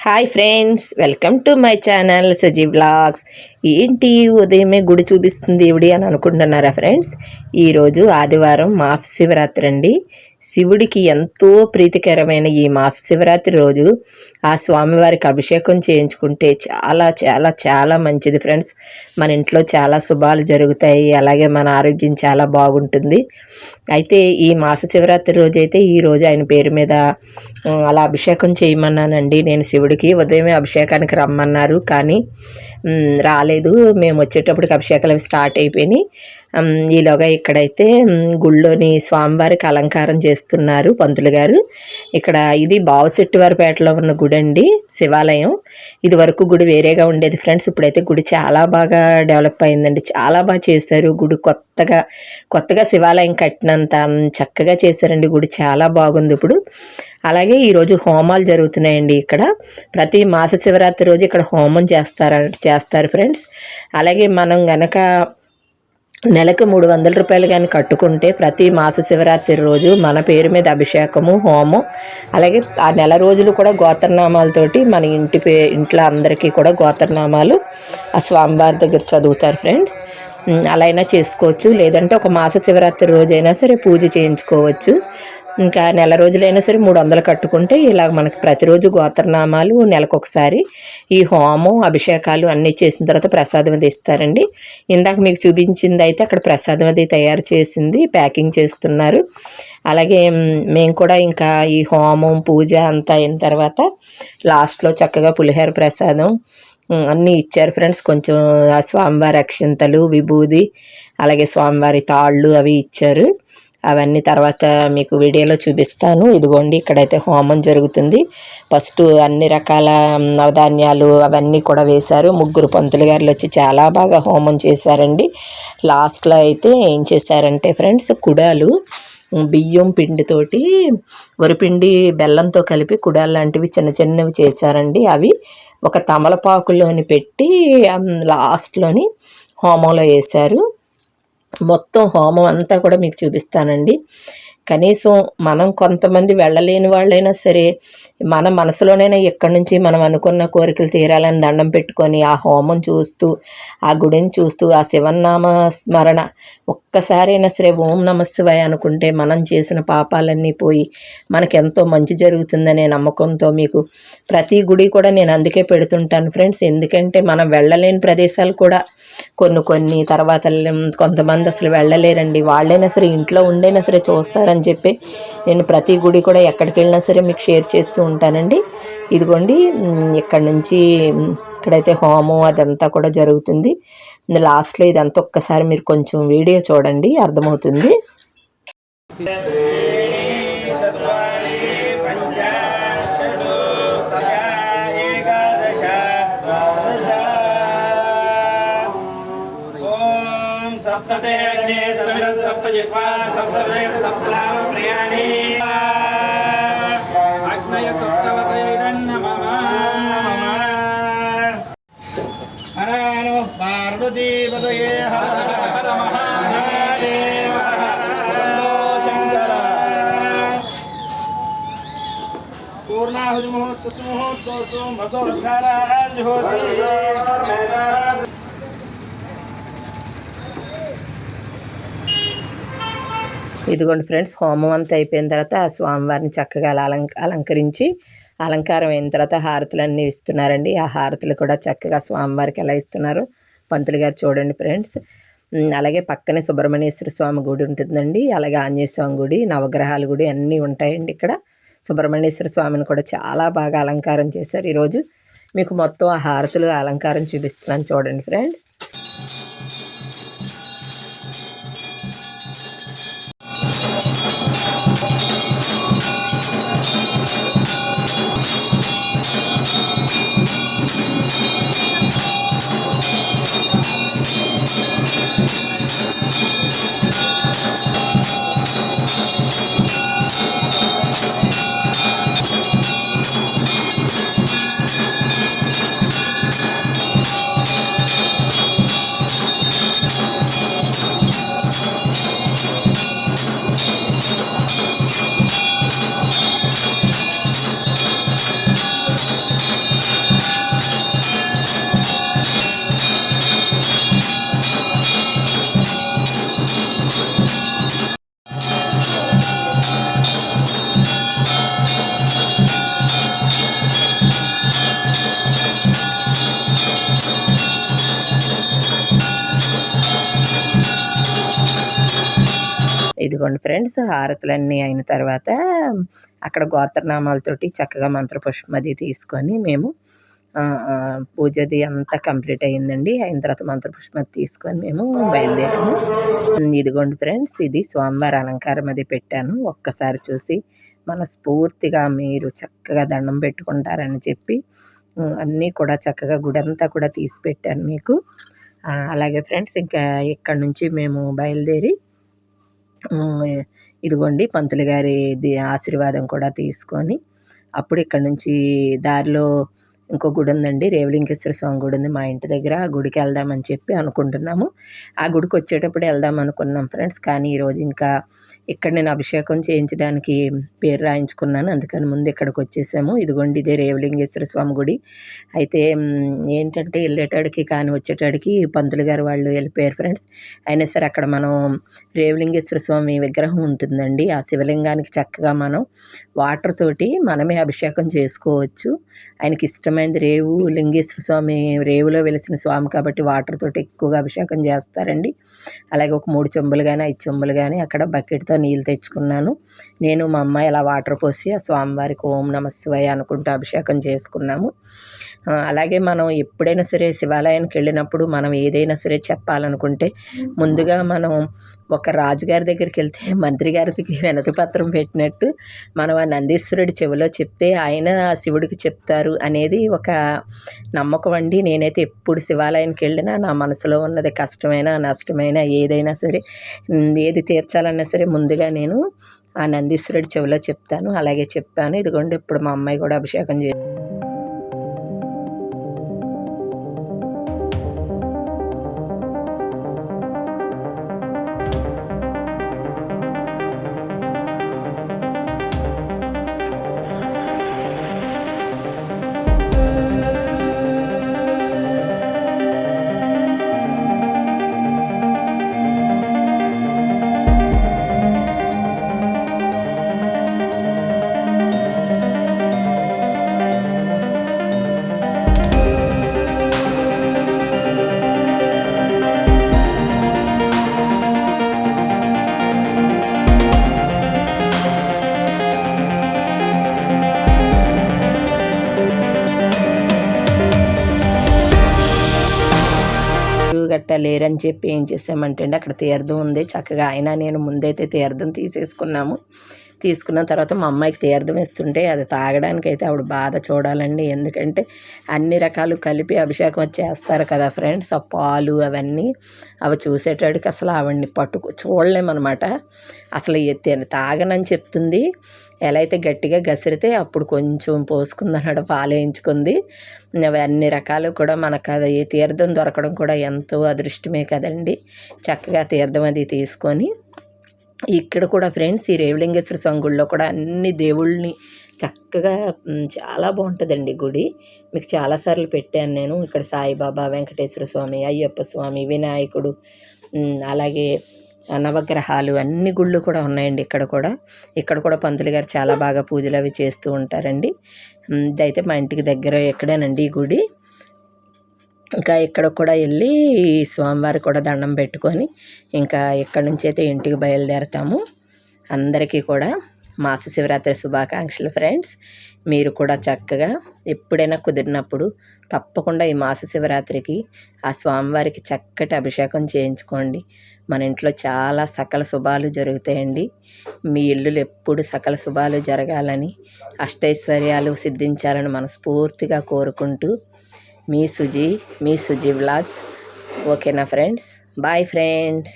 Hi friends, welcome to my channel సజీ vlogs. ఏంటి ఉదయమే గుడి చూపిస్తుంది ఇవిడి అని అనుకుంటున్నారా ఫ్రెండ్స్? ఈరోజు ఆదివారం మాస శివరాత్రి అండి. శివుడికి ఎంతో ప్రీతికరమైన ఈ మాస శివరాత్రి రోజు ఆ స్వామివారికి అభిషేకం చేయించుకుంటే చాలా చాలా చాలా మంచిది ఫ్రెండ్స్. మన ఇంట్లో చాలా శుభాలు జరుగుతాయి, అలాగే మన ఆరోగ్యం చాలా బాగుంటుంది. అయితే ఈ మాస శివరాత్రి రోజు అయితే ఈరోజు ఆయన పేరు మీద అలా అభిషేకం చేయమన్నానండి. నేను శివుడికి ఉదయమే అభిషేకానికి రమ్మన్నారు, కానీ రాలేదు. మేము వచ్చేటప్పటికి అభిషేకాలు అవి స్టార్ట్ అయిపోయినాయి. ఈలోగా ఇక్కడైతే గుళ్ళోని స్వామివారికి అలంకారం చేస్తున్నారు పంతులు గారు. ఇక్కడ ఇది బావశెట్టివారిపేటలో ఉన్న గుడి అండి, శివాలయం. ఇది వరకు గుడి వేరేగా ఉండేది ఫ్రెండ్స్. ఇప్పుడైతే గుడి చాలా బాగా డెవలప్ అయిందండి, చాలా బాగా చేశారు. గుడి కొత్తగా శివాలయం కట్టినంత చక్కగా చేశారండి. గుడి చాలా బాగుంది ఇప్పుడు. అలాగే ఈరోజు హోమాలు జరుగుతున్నాయండి ఇక్కడ. ప్రతి మాస శివరాత్రి రోజు ఇక్కడ హోమం చేస్తారు ఫ్రెండ్స్. అలాగే మనం గనక నెలకు 300 రూపాయలు కానీ కట్టుకుంటే ప్రతి మాస శివరాత్రి రోజు మన పేరు మీద అభిషేకము, హోమం, అలాగే ఆ నెల రోజులు కూడా గోత్రనామాలతోటి మన ఇంట్లో అందరికీ కూడా గోత్రనామాలు ఆ స్వామివారి దగ్గర చదువుతారు ఫ్రెండ్స్. అలా అయినా చేసుకోవచ్చు, లేదంటే ఒక మాస శివరాత్రి రోజైనా సరే పూజ చేయించుకోవచ్చు. ఇంకా నెల రోజులైనా సరే 300 కట్టుకుంటే ఇలాగ మనకి ప్రతిరోజు గోత్రనామాలు నెలకొకసారి ఈ హోమం, అభిషేకాలు అన్నీ చేసిన తర్వాత ప్రసాదం అది ఇస్తారండి. ఇందాక మీకు చూపించింది అయితే అక్కడ ప్రసాదం అది తయారు చేసింది ప్యాకింగ్ చేస్తున్నారు. అలాగే మేము కూడా ఇంకా ఈ హోమం, పూజ అంతా అయిన తర్వాత లాస్ట్లో చక్కగా పులిహోర ప్రసాదం అన్నీ ఇచ్చారు ఫ్రెండ్స్. కొంచెం ఆ స్వామివారి అక్షింతలు, విభూది, అలాగే స్వామివారి తాళ్ళు అవి ఇచ్చారు. అవన్నీ తర్వాత మీకు వీడియోలో చూపిస్తాను. ఇదిగోండి, ఇక్కడైతే హోమం జరుగుతుంది. ఫస్ట్ అన్ని రకాల నవధాన్యాలు అవన్నీ కూడా వేశారు. 3 పంతులు గారులు వచ్చి చాలా బాగా హోమం చేశారండి. లాస్ట్లో అయితే ఏం చేశారంటే ఫ్రెండ్స్, కుడాలు బియ్యం పిండితోటి వరిపిండి బెల్లంతో కలిపి కుడాలు లాంటివి చిన్న చిన్నవి చేశారండి. అవి ఒక తమలపాకులోని పెట్టి లాస్ట్లోని హోమంలో వేశారు. మొత్తం హోమం అంతా కూడా మీకు చూపిస్తానండి. కనీసం మనం కొంతమంది వెళ్ళలేని వాళ్ళైనా సరే మన మనసులోనైనా ఎక్కడి నుంచి మనం అనుకున్న కోరికలు తీరాలని దండం పెట్టుకొని ఆ హోమం చూస్తూ, ఆ గుడిని చూస్తూ, ఆ శివనామ స్మరణ ఒక్కసారైనా సరే ఓం నమః శివాయ అనుకుంటే మనం చేసిన పాపాలన్నీ పోయి మనకెంతో మంచి జరుగుతుందనే నమ్మకంతో మీకు ప్రతి గుడి కూడా నేను అందుకే పెడుతుంటాను ఫ్రెండ్స్. ఎందుకంటే మనం వెళ్ళలేని ప్రదేశాలు కూడా కొన్ని తర్వాత కొంతమంది అసలు వెళ్ళలేరండి. వాళ్ళైనా సరే ఇంట్లో ఉండైనా సరే చూస్తారని చెప్పి నేను ప్రతి గుడి కూడా ఎక్కడికి వెళ్ళినా సరే మీకు షేర్ చేస్తూ ఉంటానండి. ఇదిగోండి, ఇక్కడ నుంచి ఇక్కడైతే హోమం అదంతా కూడా జరుగుతుంది. లాస్ట్లో ఇదంతా ఒక్కసారి మీరు కొంచెం వీడియో చూడండి, అర్థమవుతుంది. सप्तते अग्ने सविता सप्तजिह्वा सप्तवे सप्तनाम प्रियाणि अग्नय सप्तवतैरन्नमः हर नमः पार्वती पतये हर हर महादेव शंकर पूर्णाहुति मुहूर्तोऽस्तु मसोद्धाराञ्जुहोति ఇదిగోండి ఫ్రెండ్స్, హోమం అంతా అయిపోయిన తర్వాత ఆ స్వామివారిని చక్కగా అలంకరించి అలంకారం అయిన తర్వాత హారతులన్నీ ఇస్తున్నారండి. ఆ హారతులు కూడా చక్కగా స్వామివారికి ఎలా ఇస్తున్నారు పంతులు గారు చూడండి ఫ్రెండ్స్. అలాగే పక్కనే సుబ్రహ్మణ్యేశ్వర స్వామి గుడి ఉంటుందండి, అలాగే ఆంజనేయ స్వామి గుడి, నవగ్రహాల గుడి అన్నీ ఉంటాయండి ఇక్కడ. సుబ్రహ్మణ్యేశ్వర స్వామిని కూడా చాలా బాగా అలంకారం చేశారు. ఈరోజు మీకు మొత్తం ఆ హారతులు అలంకారం చూపిస్తున్నాను చూడండి ఫ్రెండ్స్. ఇదిగోండి ఫ్రెండ్స్, హారతులన్నీ అయిన తర్వాత అక్కడ గోత్రనామాలతోటి చక్కగా మంత్రపుష్పం అది తీసుకొని మేము పూజది అంతా కంప్లీట్ అయ్యిందండి. అయిన తర్వాత మంత్రపుష్పం తీసుకొని మేము బయలుదేరాము. ఇదిగోండి ఫ్రెండ్స్, ఇది స్వామివారి అలంకారం అది పెట్టాను. ఒక్కసారి చూసి మనస్ఫూర్తిగా మీరు చక్కగా దండం పెట్టుకుంటారని చెప్పి అన్నీ కూడా చక్కగా గుడంతా కూడా తీసి పెట్టాను మీకు. అలాగే ఫ్రెండ్స్, ఇంకా ఇక్కడ నుంచి మేము బయలుదేరి ఇదిగోండి పంతులు గారి ఆశీర్వాదం కూడా తీసుకొని అప్పుడు ఇక్కడ నుంచి దారిలో ఇంకో గుడి ఉందండి, రేవలింగేశ్వర స్వామి గుడి ఉంది మా ఇంటి దగ్గర. ఆ గుడికి వెళ్దామని చెప్పి అనుకుంటున్నాము. ఆ గుడికి వచ్చేటప్పుడు వెళ్దాం అనుకున్నాం ఫ్రెండ్స్, కానీ ఈరోజు ఇంకా ఇక్కడ నేను అభిషేకం చేయించడానికి పేరు రాయించుకున్నాను, అందుకని ముందు ఇక్కడికి వచ్చేసాము. ఇదిగోండి ఇదే రేవలింగేశ్వర స్వామి గుడి. అయితే ఏంటంటే వెళ్ళేటాడికి కానీ వచ్చేటాడికి పంతులు గారు వాళ్ళు వెళ్ళిపోయారు ఫ్రెండ్స్. అయినా సరే అక్కడ మనం రేవలింగేశ్వర స్వామి విగ్రహం ఉంటుందండి. ఆ శివలింగానికి చక్కగా మనం వాటర్ తోటి మనమే అభిషేకం చేసుకోవచ్చు. ఆయనకి ఇష్టమైనది రేవు లింగేశ్వర స్వామి, రేవులో వెలిసిన స్వామి కాబట్టి వాటర్ తోటి ఎక్కువగా అభిషేకం చేస్తారండి. అలాగే ఒక 3 చెంబులు కానీ 5 చెంబులు కానీ అక్కడ బకెట్తో నీళ్ళు తెచ్చుకున్నాను. నేను మా అమ్మాయి అలా వాటర్ పోసి ఆ స్వామివారికి ఓం నమః శివాయ అనుకుంటూ అభిషేకం చేసుకున్నాము. అలాగే మనం ఎప్పుడైనా సరే శివాలయానికి వెళ్ళినప్పుడు మనం ఏదైనా సరే చెప్పాలనుకుంటే ముందుగా మనం ఒక రాజుగారి దగ్గరికి వెళ్తే మంత్రి గారికి వినతి పత్రం పెట్టినట్టు మనం ఆ నందీశ్వరుడి చెవిలో చెప్తే ఆయన శివుడికి చెప్తారు అనేది ఒక నమ్మకం అండి. నేనైతే ఎప్పుడు శివాలయానికి వెళ్ళినా నా మనసులో ఉన్నది కష్టమైనా నష్టమైనా ఏదైనా సరే ఏది తీర్చాలన్నా సరే ముందుగా నేను ఆ నందీశ్వరుడి చెవిలో చెప్తాను. అలాగే చెప్పాను. ఇదిగోండి ఇప్పుడు మా అమ్మాయి కూడా అభిషేకం గట్ట లేరని చెప్పి ఏం చేసామంటే అండి, అక్కడ తీర్థం ఉంది చక్కగా. ఆయన నేను ముందైతే తీర్థం తీసేసుకున్నాము. తీసుకున్న తర్వాత మా అమ్మాయికి తీర్థం ఇస్తుంటే అది తాగడానికి అయితే ఆవిడ బాధ చూడాలండి. ఎందుకంటే అన్ని రకాలు కలిపి అభిషేకం చేస్తారు కదా ఫ్రెండ్స్, ఆ పాలు అవన్నీ అవి చూసేటాడికి అసలు ఆవిడ్ని చూడలేమన్నమాట. అసలు తాగనని చెప్తుంది. ఎలా అయితే గట్టిగా గసిరితే అప్పుడు కొంచెం పోసుకుందన్నాడు, పాలు వేయించుకుంది. అవి అన్ని రకాలు కూడా మనకు అది తీర్థం దొరకడం కూడా ఎంతో అదృష్టమే కదండి. చక్కగా తీర్థం అది తీసుకొని ఇక్కడ కూడా ఫ్రెండ్స్ ఈ రేవలింగేశ్వర స్వామి గుడిలో కూడా అన్ని దేవుళ్ళని చక్కగా చాలా బాగుంటుందండి గుడి. మీకు చాలాసార్లు పెట్టాను నేను. ఇక్కడ సాయిబాబా, వెంకటేశ్వర స్వామి, అయ్యప్ప స్వామి, వినాయకుడు, అలాగే నవగ్రహాలు అన్ని గుళ్ళు కూడా ఉన్నాయండి. ఇక్కడ కూడా పంతులు గారు చాలా బాగా పూజలు అవి చేస్తూ ఉంటారండి. ఇదైతే మా ఇంటికి దగ్గర ఎక్కడేనండి ఈ గుడి. ఇంకా ఇక్కడ కూడా వెళ్ళి స్వామివారి కూడా దండం పెట్టుకొని ఇంకా ఇక్కడి నుంచి అయితే ఇంటికి బయలుదేరుతాము. అందరికీ కూడా మాస శివరాత్రి శుభాకాంక్షలు ఫ్రెండ్స్. మీరు కూడా చక్కగా ఎప్పుడైనా కుదిరినప్పుడు తప్పకుండా ఈ మాస శివరాత్రికి ఆ స్వామివారికి చక్కటి అభిషేకం చేయించుకోండి. మన ఇంట్లో చాలా సకల శుభాలు జరుగుతాయండి. మీ ఇల్లులు ఎప్పుడు సకల శుభాలు జరగాలని, అష్టైశ్వర్యాలు సిద్ధించాలని మనస్ఫూర్తిగా కోరుకుంటూ మీ సుజీ వ్లాగ్స్. ఓకేనా ఫ్రెండ్స్? Bye friends.